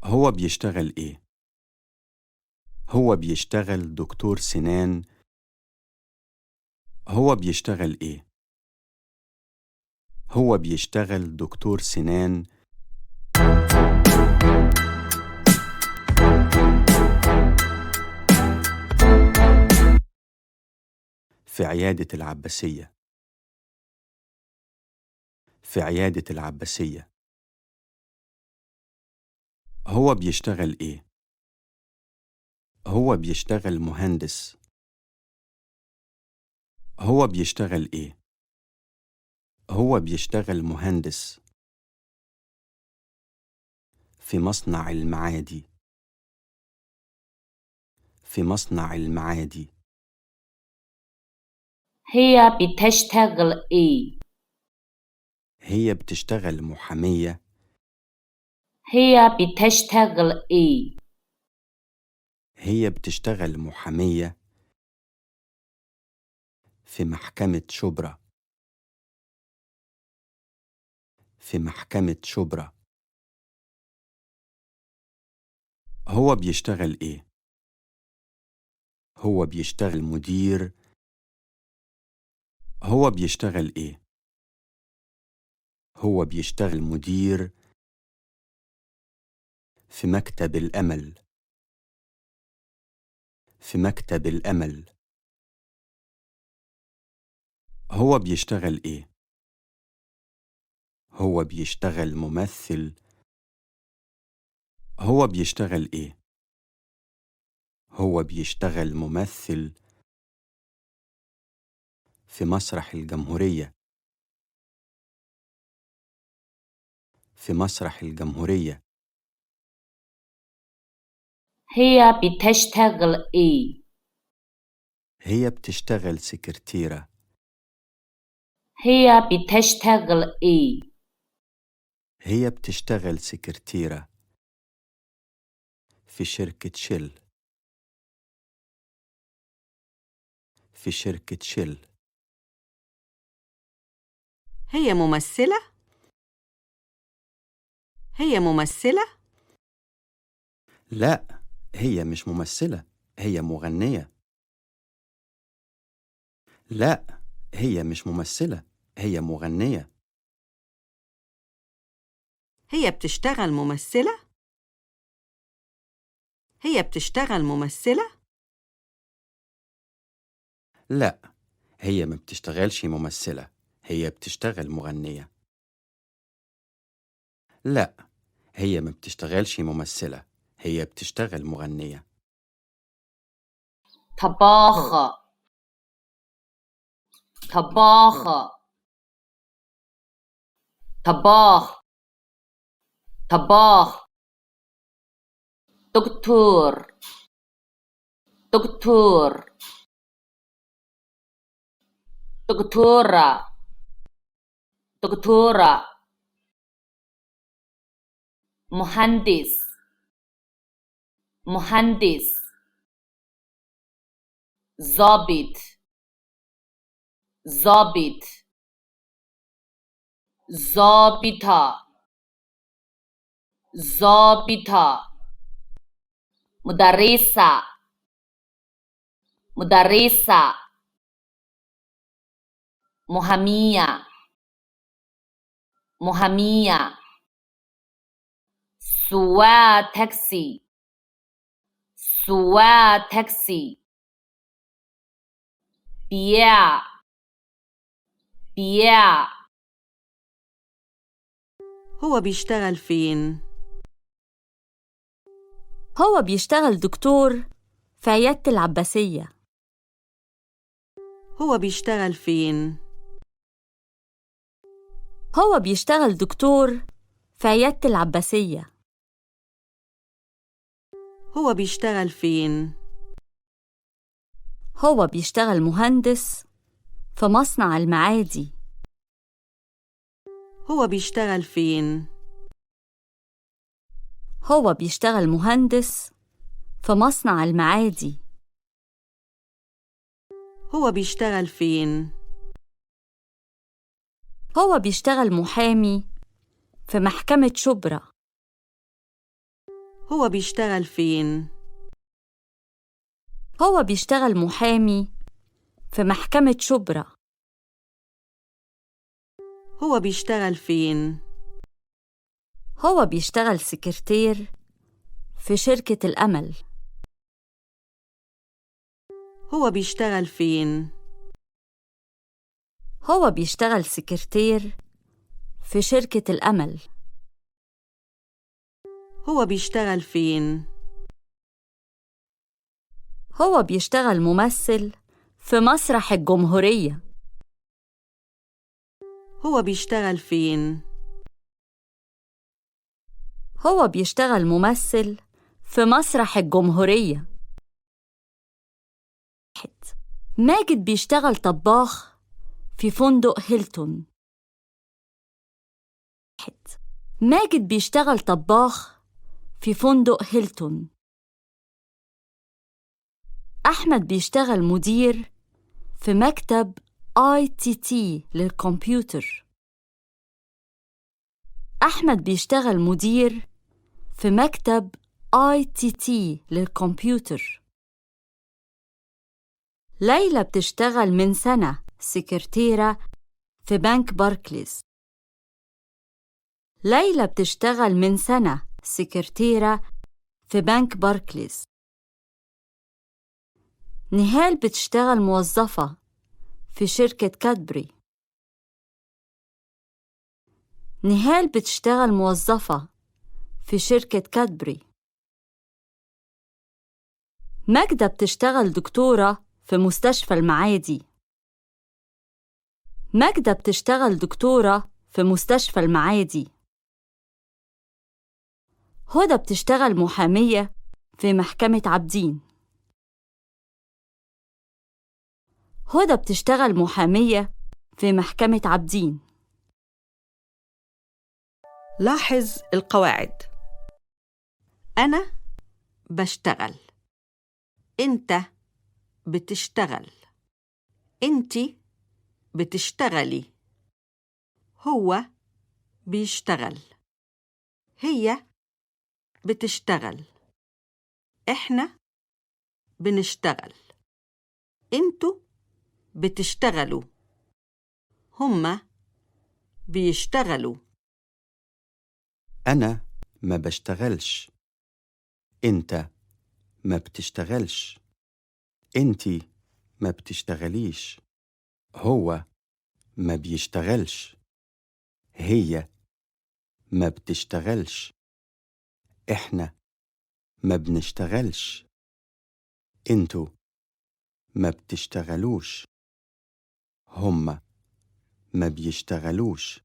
هو بيشتغل إيه؟ هو بيشتغل دكتور سنان. هو بيشتغل إيه؟ هو بيشتغل دكتور سنان في عيادة العباسية. في عيادة العباسية. هو بيشتغل إيه؟ هو بيشتغل مهندس. هو بيشتغل إيه؟ هو بيشتغل مهندس في مصنع المعادي. في مصنع المعادي. هي بتشتغل إيه؟ هي بتشتغل محامية. هي بتشتغل إيه؟ هي بتشتغل محامية في محكمة شبرا. في محكمة شبرا. هو بيشتغل إيه؟ هو بيشتغل مدير. هو بيشتغل إيه؟ هو بيشتغل مدير في مكتب الأمل. في مكتب الأمل. هو بيشتغل إيه؟ هو بيشتغل ممثل. هو بيشتغل إيه؟ هو بيشتغل ممثل في مسرح الجمهورية. في مسرح الجمهورية. هي بتشتغل إيه؟ هي بتشتغل سكرتيرة. هي بتشتغل إيه؟ هي بتشتغل سكرتيرة في شركة شل. في شركة شل. هي ممثلة؟ هي ممثلة؟ لا، هي مش ممثلة، هي مغنية. لا، هي مش ممثلة، هي مغنية. هي بتشتغل ممثلة؟ هي بتشتغل ممثلة؟ لا، هي ما بتشتغلش ممثلة، هي بتشتغل مغنية. لا، هي ما بتشتغلش ممثلة، هي بتشتغل مغنية. طباخ. طباخ. طباخ. طباخ. دكتور. دكتور. دكتورة. دكتورة. مهندس. مهندس. ضابط. ضابط. ضابطة. ضابطة. مدرسة. مدرسة. محامية. محامية. سواق تاكسي. سواق تاكسي. بياع. بياع. هو بيشتغل فين؟ هو بيشتغل دكتور في عيادة العباسية. هو بيشتغل فين؟ هو بيشتغل دكتور في عيادة العباسية. هو بيشتغل فين؟ هو بيشتغل مهندس في مصنع المعادي. هو بيشتغل فين؟ هو بيشتغل مهندس في مصنع المعادي. هو بيشتغل فين؟ هو بيشتغل محامي في محكمة شبرا. هو بيشتغل فين؟ هو بيشتغل محامي في محكمة شبرا. هو بيشتغل فين؟ هو بيشتغل سكرتير في شركة الأمل. هو بيشتغل فين؟ هو بيشتغل سكرتير في شركة الأمل. هو بيشتغل فين؟ هو بيشتغل ممثل في مسرح الجمهورية. هو بيشتغل فين؟ هو بيشتغل ممثل في مسرح الجمهورية. ماجد بيشتغل طباخ في فندق هيلتون. ماجد بيشتغل طباخ في فندق هيلتون. أحمد بيشتغل مدير في مكتب ITT للكمبيوتر. أحمد بيشتغل مدير في مكتب ITT للكمبيوتر. ليلى بتشتغل من سنة سكرتيرة في بنك باركليز. ليلى بتشتغل من سنة سكرتيرة في بنك باركليز. نهال بتشتغل موظفة في شركة كادبري. نهال بتشتغل موظفة في شركة كادبري. ماجدة بتشتغل دكتورة في مستشفى المعادي. ماجدة بتشتغل دكتورة في مستشفى المعادي. هدى بتشتغل محامية في محكمة عابدين. هدى بتشتغل محامية في محكمة عابدين. لاحظ القواعد. أنا بشتغل. أنت بتشتغل. أنتي بتشتغلي. هو بيشتغل. هي بتشتغل. إحنا بنشتغل. أنتوا بتشتغلوا. هما بيشتغلوا. أنا ما بشتغلش. أنت ما بتشتغلش. أنتي ما بتشتغليش. هو ما بيشتغلش. هي ما بتشتغلش. إحنا ما بنشتغلش. أنتوا ما بتشتغلوش. هما ما بيشتغلوش.